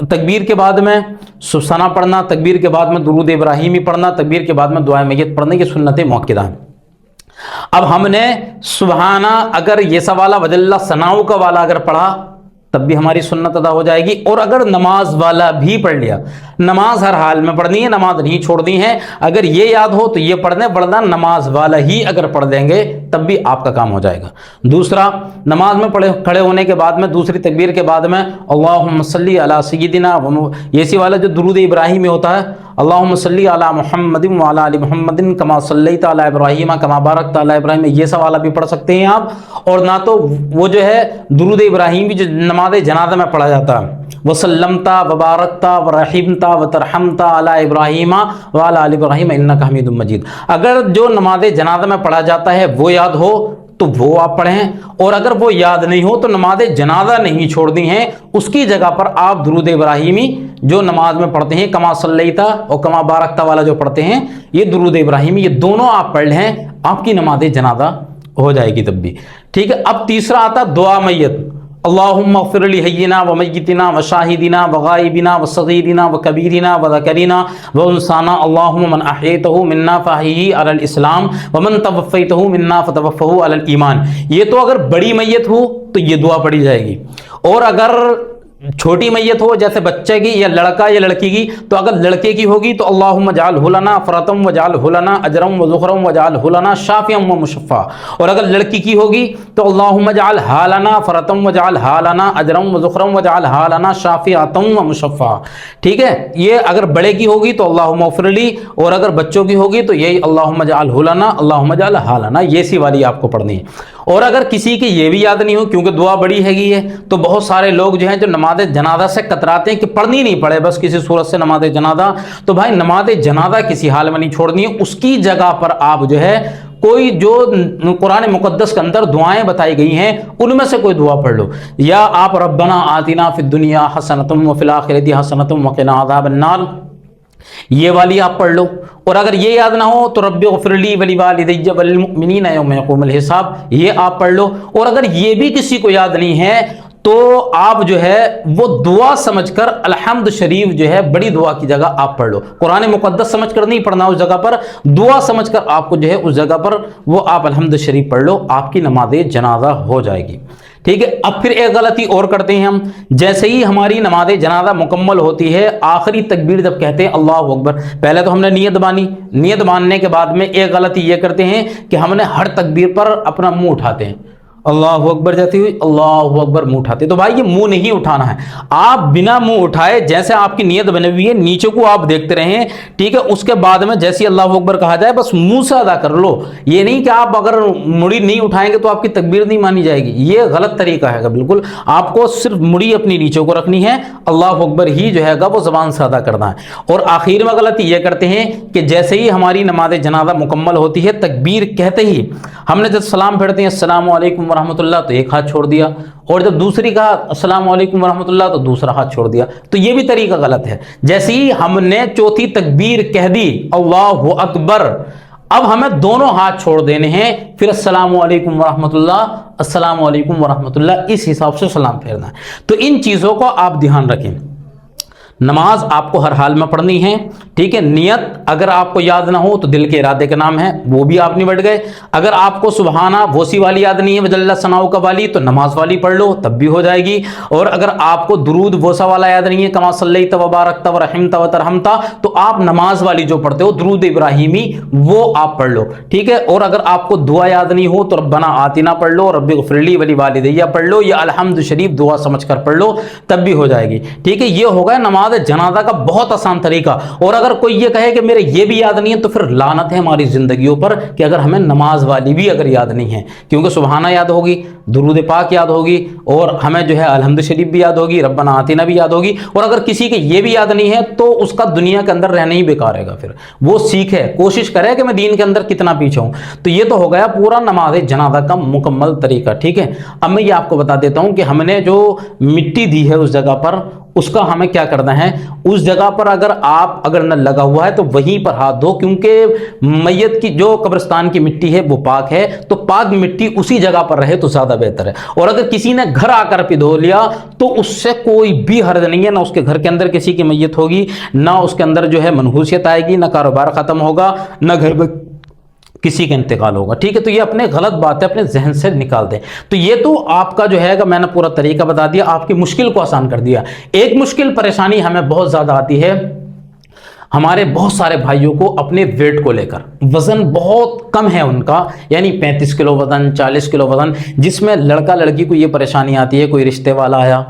تکبیر کے بعد میں سبحانہ پڑھنا، تکبیر کے بعد میں درود ابراہیمی پڑھنا، تکبیر کے بعد میں دعائے میت پڑھنا، یہ سنت مؤکدہ ہیں۔ اب ہم نے سبحانہ اگر یہ سا والا وجل ثناؤ کا والا اگر پڑھا تب بھی ہماری سنت ادا ہو جائے گی، اور اگر نماز والا بھی پڑھ لیا، نماز ہر حال میں پڑھنی ہے، نماز نہیں چھوڑنی ہے، اگر یہ یاد ہو تو یہ پڑھ دیں، ورنہ نماز والا ہی اگر پڑھ دیں گے تب بھی آپ کا کام ہو جائے گا۔ دوسرا، نماز میں کھڑے ہونے کے بعد میں دوسری تکبیر کے بعد میں اللہم صلی علی سیدنا، یہ سی والا جو درود ابراہیمی ہوتا ہے، اللہم صلی علی محمد وعلی آل محمد کما صلیت علی ابراہیم کما بارکت علی ابراہیم، یہ سا والا بھی پڑھ سکتے ہیں آپ۔ اور نہ تو وہ جو ہے درود ابراہیمی جو نماز جنازہ میں پڑھا جاتا ہے، وسلمتا وبارکتا ورحمتا وترحمتا علی ابراہیم وعلی آل ابراہیم انک حمید مجید، اگر جو نماز جنازہ میں پڑھا جاتا ہے وہ یاد ہو تو وہ آپ پڑھیں، اور اگر وہ یاد نہیں ہو تو نماز جنازہ نہیں چھوڑنی ہے، اس کی جگہ پر آپ درود ابراہیمی جو نماز میں پڑھتے ہیں، کما صلیتا اور کما بارکتا والا جو پڑھتے ہیں، یہ درود ابراہیمی، یہ دونوں آپ پڑھ لیں، آپ کی نماز جنازہ ہو جائے گی تب بھی، ٹھیک ہے۔ اب تیسرا آتا دعا میت، اللہم اغفر لحینا ومیتنا وشاہدنا وغائبنا وصغیرنا وکبیرنا وذکرنا وانثانا، اللہم من احییتہ منا فاحیہ علی الاسلام ومن توفیتہ منا فتوفہ علی الایمان، یہ تو اگر بڑی میت ہو تو یہ دعا پڑھی جائے گی، اور اگر چھوٹی میت ہو جیسے بچے کی یا لڑکا یا لڑکی کی، تو اگر لڑکے کی ہوگی تو اللہم اجعلہ لنا فرطم وجعلہ لنا اجرم وذخرم وجعلہ لنا شافعا ومشفعا، اور اگر لڑکی کی ہوگی تو اللہم اجعلھا لنا فرطم وجعلھا لنا اجرم وذخرم وجعلھا لنا شافعا ومشفعا، ٹھیک ہے۔ یہ اگر بڑے کی ہوگی تو اللہم اغفر لی، اور اگر بچوں کی ہوگی تو یہی اللہم اجعلہ لنا اللہم اجعلھا لنا، یہ سی والی آپ کو پڑھنی ہے۔ اور اگر کسی کی یہ بھی یاد نہیں ہو کیونکہ دعا بڑی ہے تو بہت سارے لوگ جو ہیں جو نماز جنازہ سے کتراتے ہیں کہ پڑھنی نہیں پڑے بس کسی صورت سے نماز جنازہ، تو بھائی نماز جنازہ کسی حال میں نہیں چھوڑنی ہے، اس کی جگہ پر آپ جو ہے کوئی جو قرآن مقدس کے اندر دعائیں بتائی گئی ہیں ان میں سے کوئی دعا پڑھ لو، یا آپ ربنا آتنا فی الدنیا حسنۃ وفی الآخرۃ حسنۃ وقنا عذاب النار، یہ والی آپ پڑھ لو۔ اور اگر یہ یاد نہ ہو تو رب اغفر لی ولوالدی وللمؤمنین یوم یقوم الحساب، یہ آپ پڑھ لو۔ اور اگر یہ بھی کسی کو یاد نہیں ہے تو آپ جو ہے وہ دعا سمجھ کر الحمد شریف جو ہے بڑی دعا کی جگہ آپ پڑھ لو، قرآن مقدس سمجھ کر نہیں پڑھنا، اس جگہ پر دعا سمجھ کر آپ کو جو ہے اس جگہ پر وہ آپ الحمد شریف پڑھ لو، آپ کی نماز جنازہ ہو جائے گی، ٹھیک ہے۔ اب پھر ایک غلطی اور کرتے ہیں ہم، جیسے ہی ہماری نماز جنازہ مکمل ہوتی ہے آخری تکبیر جب کہتے ہیں اللہ اکبر، پہلے تو ہم نے نیت مانی، نیت ماننے کے بعد میں ایک غلطی یہ کرتے ہیں کہ ہم نے ہر تکبیر پر اپنا منہ اٹھاتے ہیں، اللہ اکبر جاتی ہوئی اللہ اکبر منہ اٹھاتے، تو بھائی یہ منہ نہیں اٹھانا ہے، آپ بنا منہ اٹھائے جیسے آپ کی نیت بنی ہوئی ہے نیچے کو آپ دیکھتے رہیں، ٹھیک ہے۔ اس کے بعد میں جیسے اللہ اکبر کہا جائے بس منہ سے ادا کر لو، یہ نہیں کہ آپ اگر مڑی نہیں اٹھائیں گے تو آپ کی تکبیر نہیں مانی جائے گی، یہ غلط طریقہ ہے بالکل، آپ کو صرف مڑی اپنی نیچے کو رکھنی ہے، اللہ اکبر ہی جو ہے گا وہ زبان سے ادا کرنا ہے۔ اور آخر میں غلطی یہ کرتے ہیں کہ جیسے ہی ہماری نماز جنازہ مکمل ہوتی ہے تکبیر کہتے ہی ہم نے جب سلام پھیرتے ہیں السلام علیکم ورحمۃ اللہ تو ایک ہاتھ چھوڑ دیا، اور جب دوسری کہا السلام علیکم ورحمۃ اللہ تو دوسرا ہاتھ چھوڑ دیا، تو یہ بھی طریقہ غلط ہے۔ جیسے ہی ہم نے چوتھی تکبیر کہہ دی اللہ اکبر، اب ہمیں دونوں ہاتھ چھوڑ دینے ہیں، پھر السلام علیکم ورحمۃ اللہ، السلام علیکم ورحمۃ اللہ، اس حساب سے سلام پھیرنا ہے۔ تو ان چیزوں کو آپ دھیان رکھیں، نماز آپ کو ہر حال میں پڑھنی ہے، ٹھیک ہے۔ نیت اگر آپ کو یاد نہ ہو تو دل کے ارادے کا نام ہے، وہ بھی آپ نمٹ گئے۔ اگر آپ کو سبحانہ ووسی والی یاد نہیں ہے وجل ثناؤ کا والی تو نماز والی پڑھ لو تب بھی ہو جائے گی، اور اگر آپ کو درود ووسا والا یاد نہیں ہے کما صلیت وبارکت ورحمت وترحمت تو آپ نماز والی جو پڑھتے ہو درود ابراہیمی وہ آپ پڑھ لو، ٹھیک ہے۔ اور اگر آپ کو دعا یاد نہیں ہو تو ربنا آتنا پڑھ لو، رب اغفر لی ولوالدی پڑھ لو، یا الحمد شریف دعا سمجھ کر پڑھ لو تب بھی ہو جائے گی، ٹھیک ہے۔ یہ ہوگا نماز جنازہ کا بہت آسان طریقہ۔ اور اگر کوئی یہ کہے کہ میرے یہ بھی یاد نہیں ہے تو پھر لعنت ہے ہماری زندگیوں پر کہ اگر ہمیں نماز والی بھی اگر یاد نہیں ہے، کیونکہ سبحانہ یاد ہوگی، درود پاک یاد ہوگی، اور ہمیں جو ہے الحمد شریف بھی یاد ہوگی، ربنا آتنا بھی یاد ہوگی، اور اگر کسی کے یہ بھی یاد نہیں ہے تو اس کا دنیا کے اندر رہنا ہی بیکار ہے گا، پھر وہ سیکھے کوشش کرے کہ میں دین کے اندر کتنا پیچھے ہوں۔ تو یہ تو ہو گیا پورا نماز جنازہ کا مکمل طریقہ، ٹھیک ہے۔ اب میں یہ آپ کو بتا دیتا ہوں کہ ہم نے جو مٹی دی ہے اس جگہ پر اس کا ہمیں کیا کرنا ہے، اس جگہ پر اگر نل لگا ہوا ہے تو وہیں پر ہاتھ دھو، کیونکہ میت کی جو قبرستان کی مٹی ہے وہ پاک ہے، تو پاک مٹی اسی جگہ پر رہے تو زیادہ بہتر ہے۔ اور اگر کسی نے گھر آ کر پہ دھو لیا تو اس سے کوئی بھی حرج نہیں ہے، نہ اس کے گھر کے اندر کسی کی میت ہوگی، نہ اس کے اندر جو ہے منحوسیت آئے گی، نہ کاروبار ختم ہوگا، نہ گھر میں کسی کا انتقال ہوگا، ٹھیک ہے۔ تو یہ اپنے غلط بات ہے اپنے ذہن سے نکال دیں۔ تو یہ تو آپ کا جو ہے گا میں نے پورا طریقہ بتا دیا، آپ کی مشکل کو آسان کر دیا۔ ایک مشکل پریشانی ہمیں بہت زیادہ آتی ہے ہمارے بہت سارے بھائیوں کو اپنے ویٹ کو لے کر، وزن بہت کم ہے ان کا، یعنی 35 کلو وزن، 40 کلو وزن، جس میں لڑکا لڑکی کو یہ پریشانی آتی ہے، کوئی رشتے والا آیا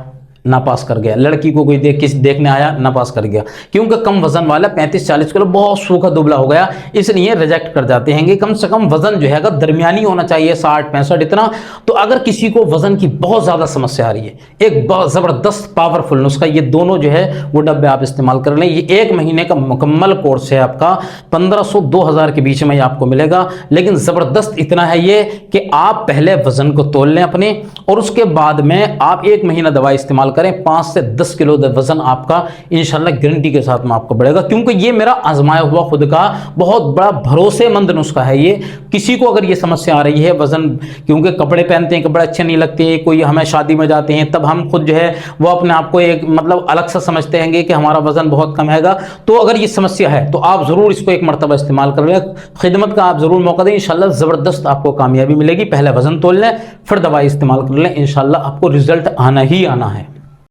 نہ پاس کر گیا، لڑکی کو کوئی دیکھنے آیا نہ پاس کر گیا، کیونکہ کم وزن والا 35-40 کلو بہت سوکھا دبلا ہو گیا، اس لیے ریجیکٹ کر جاتے ہیں کہ کم سے کم وزن جو ہے اگر درمیانی ہونا چاہیے 60-65 اتنا۔ تو اگر کسی کو وزن کی بہت زیادہ سمسیا آ رہی ہے، ایک بہت زبردست پاورفل نسخہ، یہ دونوں جو ہے وہ ڈبے آپ استعمال کر لیں، یہ 1 مہینے کا مکمل کورس ہے آپ کا، 1500-2000 کے بیچ میں آپ کو ملے گا، لیکن زبردست اتنا ہے یہ کہ آپ پہلے وزن کو تول لیں اپنے، اور اس کے بعد میں آپ 1 مہینہ دوائی استعمال کریں، 5 سے 10 کلو وزن آپ کا انشاءاللہ گارنٹی کے ساتھ میں آپ کو بڑھے گا، کیونکہ یہ میرا آزمایا ہوا خود کا بہت بڑا بھروسے مند نسخہ ہے۔ یہ کسی کو اگر یہ سمسیا آ رہی ہے وزن، کیونکہ کپڑے پہنتے ہیں کپڑے اچھے نہیں لگتے، کوئی ہمیں شادی میں جاتے ہیں تب ہم خود جو ہے وہ اپنے آپ کو ایک مطلب الگ سا سمجھتے ہیں کہ ہمارا وزن بہت کم ہے گا، تو اگر یہ سمسیا ہے تو آپ ضرور اس کو ایک مرتبہ استعمال کر لیں، خدمت کا آپ ضرور موقع دیں، انشاءاللہ زبردست آپ کو کامیابی ملے گی۔ پہلے وزن تول لیں، پھر دوائی استعمال کر لیں، انشاءاللہ آپ کو رزلٹ آنا ہی آنا ہے۔